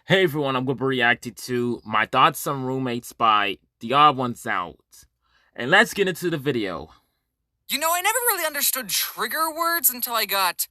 Hey everyone, I'm going to be reacting to My Thoughts on Roommates by The Odd Ones Out. And let's get into the video. You know, I never really understood trigger words until I got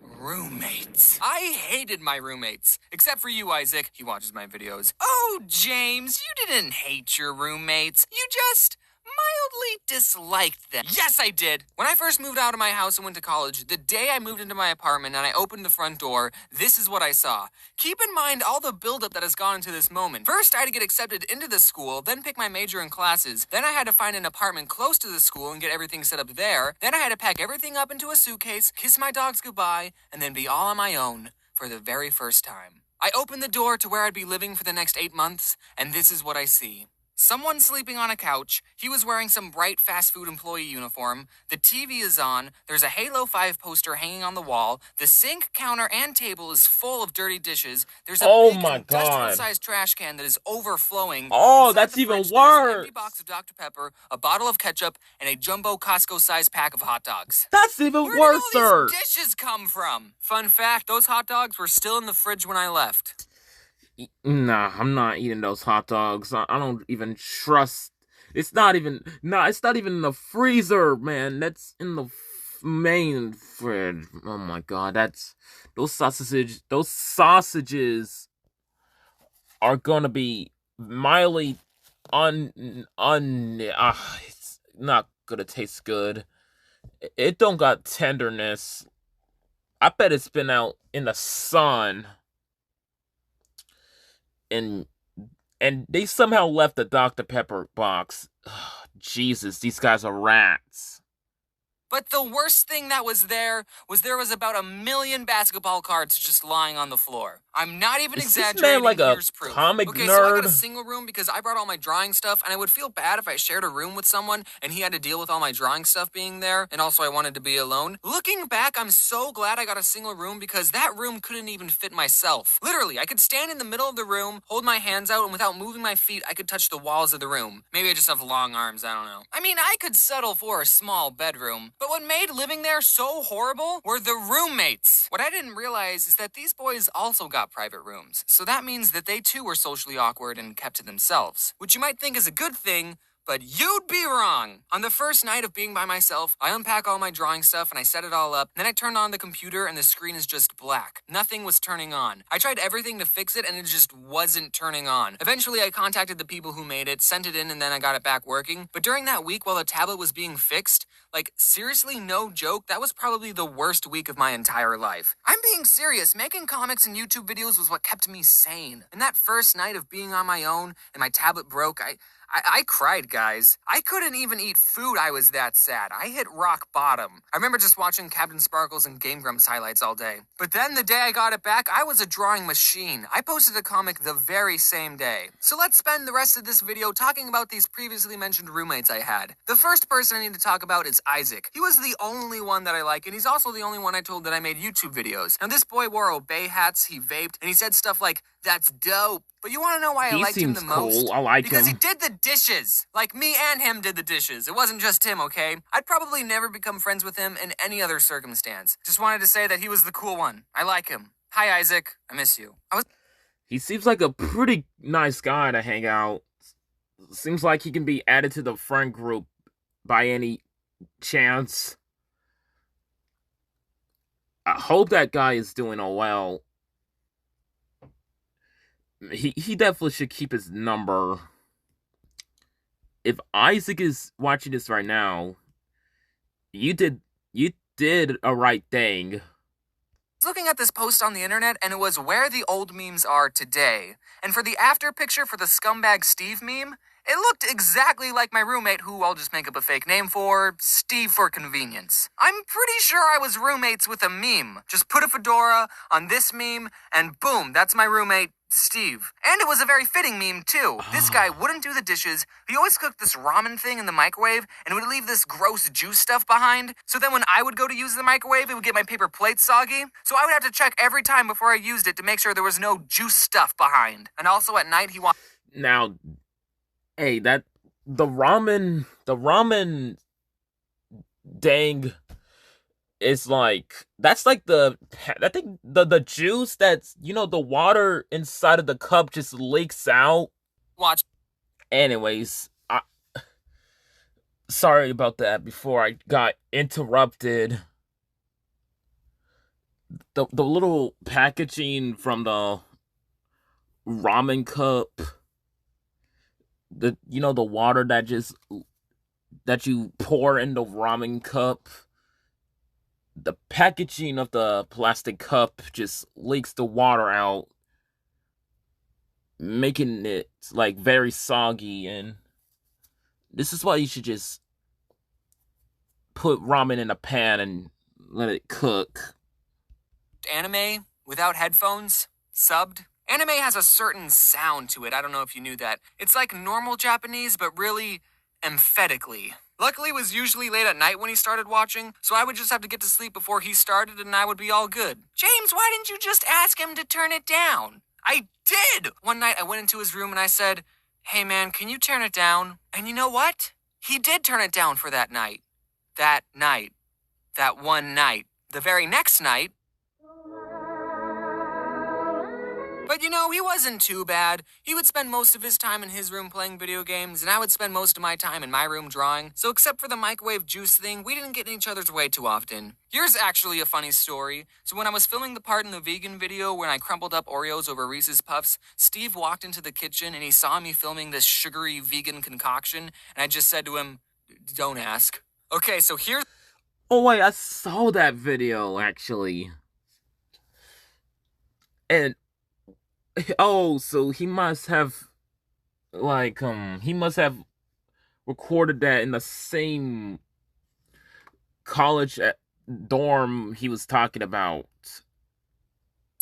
roommates. I hated my roommates. Except for you, Isaac. He watches my videos. Oh, James, you didn't hate your roommates. You just mildly disliked them. Yes, I did. When I first moved out of my house and went to college, the day I moved into my apartment and I opened the front door, this is what I saw. Keep in mind all the buildup that has gone into this moment. First, I had to get accepted into the school, then pick my major and classes. Then I had to find an apartment close to the school and get everything set up there. Then I had to pack everything up into a suitcase, kiss my dogs goodbye, and then be all on my own for the very first time. I opened the door to where I'd be living for the next 8 months, and this is what I see. Someone sleeping on a couch. He was wearing some bright fast food employee uniform. The TV is on. There's a Halo 5 poster hanging on the wall. The sink, counter, and table is full of dirty dishes. There's a Oh big my god. industrial-sized trash can that is overflowing. Oh, Inside that's the even fridge, there's an empty worse. box of Dr. Pepper, a bottle of ketchup, and a jumbo Costco-sized pack of hot dogs. That's even Where worse, did all sir. these dishes come from? Fun fact, those hot dogs were still in the fridge when I left. Nah, I'm not eating those hot dogs. I don't even trust. It's not even in the freezer, man. That's in the main fridge. Oh my god, those sausages are gonna be mildly it's not gonna taste good. It don't got tenderness. I bet it's been out in the sun and they somehow left the Dr. Pepper box. Jesus, these guys are rats. But the worst thing that was there was about 1,000,000 basketball cards just lying on the floor. I'm not even Is exaggerating. this man like a Here's proof. comic Okay, so I got a nerd? single room because I brought all my drawing stuff, and I would feel bad if I shared a room with someone and he had to deal with all my drawing stuff being there, and also I wanted to be alone. Looking back, I'm so glad I got a single room because that room couldn't even fit myself. Literally, I could stand in the middle of the room, hold my hands out, and without moving my feet, I could touch the walls of the room. Maybe I just have long arms, I don't know. I mean, I could settle for a small bedroom, but what made living there so horrible were the roommates. What I didn't realize is that these boys also got private rooms, so that means that they too were socially awkward and kept to themselves, which you might think is a good thing, but you'd be wrong. On the first night of being by myself, I unpack all my drawing stuff and I set it all up. Then I turn on the computer and the screen is just black. Nothing was turning on. I tried everything to fix it and it just wasn't turning on. Eventually, I contacted the people who made it, sent it in, and then I got it back working. But during that week while the tablet was being fixed, like, seriously, no joke, that was probably the worst week of my entire life. I'm being serious. Making comics and YouTube videos was what kept me sane. And that first night of being on my own and my tablet broke, I cried, guys. I couldn't even eat food. I was that sad. I hit rock bottom. I remember just watching Captain Sparkles and Game Grumps highlights all day. But then the day I got it back, I was a drawing machine. I posted a comic the very same day. So let's spend the rest of this video talking about these previously mentioned roommates I had. The first person I need to talk about is Isaac. He was the only one that I like, and he's also the only one I told that I made YouTube videos. Now, this boy wore Obey hats, he vaped, and he said stuff like, "That's dope." But you want to know why I liked him the most? He seems cool. I like because him. Because he did the dishes. Like, me and him did the dishes. It wasn't just him, okay? I'd probably never become friends with him in any other circumstance. Just wanted to say that he was the cool one. I like him. Hi, Isaac. I miss you. He seems like a pretty nice guy to hang out. Seems like he can be added to the friend group by any chance. I hope that guy is doing all well. He definitely should keep his number. If Isaac is watching this right now, you did a right thing. I was looking at this post on the internet, and it was where the old memes are today. And for the after picture for the scumbag Steve meme, it looked exactly like my roommate, who I'll just make up a fake name for, Steve for convenience. I'm pretty sure I was roommates with a meme. Just put a fedora on this meme, and boom, that's my roommate, Steve. And it was a very fitting meme, too. This guy wouldn't do the dishes. He always cooked this ramen thing in the microwave, and would leave this gross juice stuff behind. So then when I would go to use the microwave, it would get my paper plate soggy. So I would have to check every time before I used it to make sure there was no juice stuff behind. And also at night, Now, hey, the ramen dang It's like that's like I think the juice that's the water inside of the cup just leaks out. Watch. Anyways, sorry about that before I got interrupted. The little packaging from the ramen cup, the water that you pour in the ramen cup, the packaging of the plastic cup just leaks the water out, making it like very soggy. And this is why you should just put ramen in a pan and let it cook. Anime without headphones, subbed. Anime has a certain sound to it. I don't know if you knew that. It's like normal Japanese, but really emphatically. Luckily, it was usually late at night when he started watching, so I would just have to get to sleep before he started and I would be all good. James, why didn't you just ask him to turn it down? I did! One night I went into his room and I said, "Hey man, can you turn it down?" And you know what? He did turn it down for that night. That night. That one night. The very next night. But he wasn't too bad. He would spend most of his time in his room playing video games, and I would spend most of my time in my room drawing. So except for the microwave juice thing, we didn't get in each other's way too often. Here's actually a funny story. So when I was filming the part in the vegan video when I crumpled up Oreos over Reese's Puffs, Steve walked into the kitchen and he saw me filming this sugary vegan concoction, and I just said to him, "Don't ask." Okay, so here's... Oh wait, I saw that video actually. And so he must have recorded that in the same college dorm he was talking about.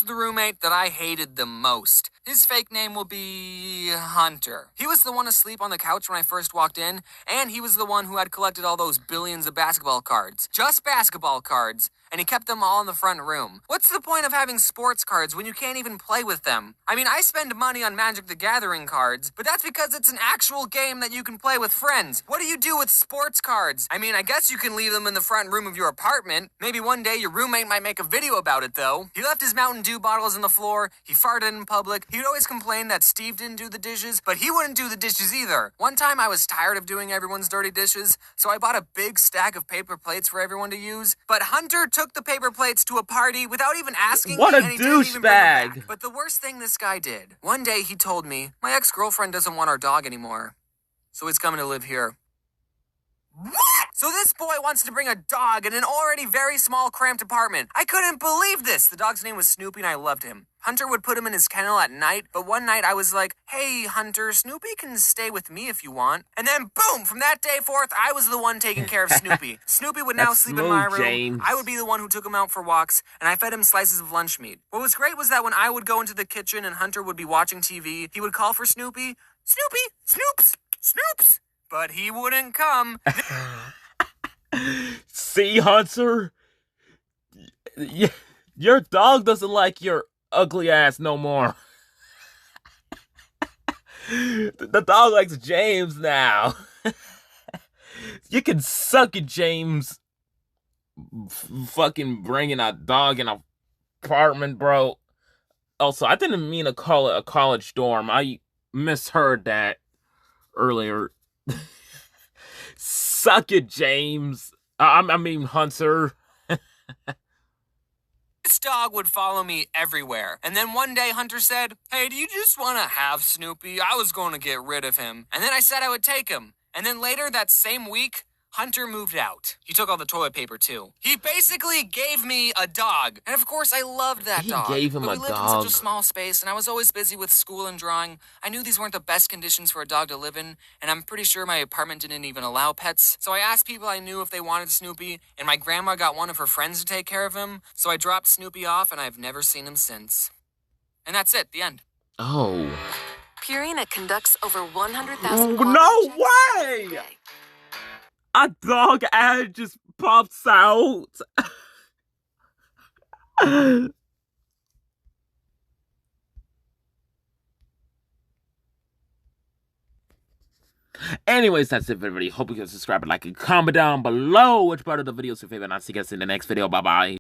The roommate that I hated the most. His fake name will be Hunter. He was the one asleep on the couch when I first walked in, and he was the one who had collected all those billions of basketball cards. Just basketball cards. And he kept them all in the front room. What's the point of having sports cards when you can't even play with them? I mean, I spend money on Magic the Gathering cards, but that's because it's an actual game that you can play with friends. What do you do with sports cards? I mean, I guess you can leave them in the front room of your apartment. Maybe one day your roommate might make a video about it, though. He left his Mountain Dew bottles on the floor. He farted in public. He'd always complain that Steve didn't do the dishes, but he wouldn't do the dishes either. One time I was tired of doing everyone's dirty dishes, so I bought a big stack of paper plates for everyone to use. But Hunter took the paper plates to a party without even asking What me, a and he didn't even bring them douchebag. back. But the worst thing this guy did, one day he told me, my ex-girlfriend doesn't want our dog anymore, so he's coming to live here. What? So this boy wants to bring a dog in an already very small, cramped apartment. I couldn't believe this. The dog's name was Snoopy and I loved him. Hunter would put him in his kennel at night, but one night I was like, "Hey, Hunter, Snoopy can stay with me if you want." And then boom, from that day forth, I was the one taking care of Snoopy. Snoopy would now sleep in my room. James. I would be the one who took him out for walks, and I fed him slices of lunch meat. What was great was that when I would go into the kitchen and Hunter would be watching TV, he would call for Snoopy. "Snoopy, Snoops, Snoops." But he wouldn't come. See, Hunter? Your dog doesn't like your ugly ass no more. The dog likes James now. You can suck it, James. Fucking bringing a dog in an apartment, bro. Also, I didn't mean to call it a college dorm. I misheard that earlier. Suck it, James. I mean, Hunter. This dog would follow me everywhere. And then one day Hunter said, "Hey, do you just want to have Snoopy? I was going to get rid of him." And then I said I would take him. And then later that same week, Hunter moved out. He took all the toilet paper too. He basically gave me a dog. And of course I loved that dog. He gave him but we a lived dog. in such a small space and I was always busy with school and drawing. I knew these weren't the best conditions for a dog to live in, and I'm pretty sure my apartment didn't even allow pets. So I asked people I knew if they wanted Snoopy, and my grandma got one of her friends to take care of him. So I dropped Snoopy off and I've never seen him since. And that's it, the end. Oh. Purina conducts over 100,000 No way! A dog ad just pops out. Anyways, that's it for everybody. Hope you can subscribe and like and comment down below which part of the video is your favorite. And I'll see you guys in the next video. Bye-bye.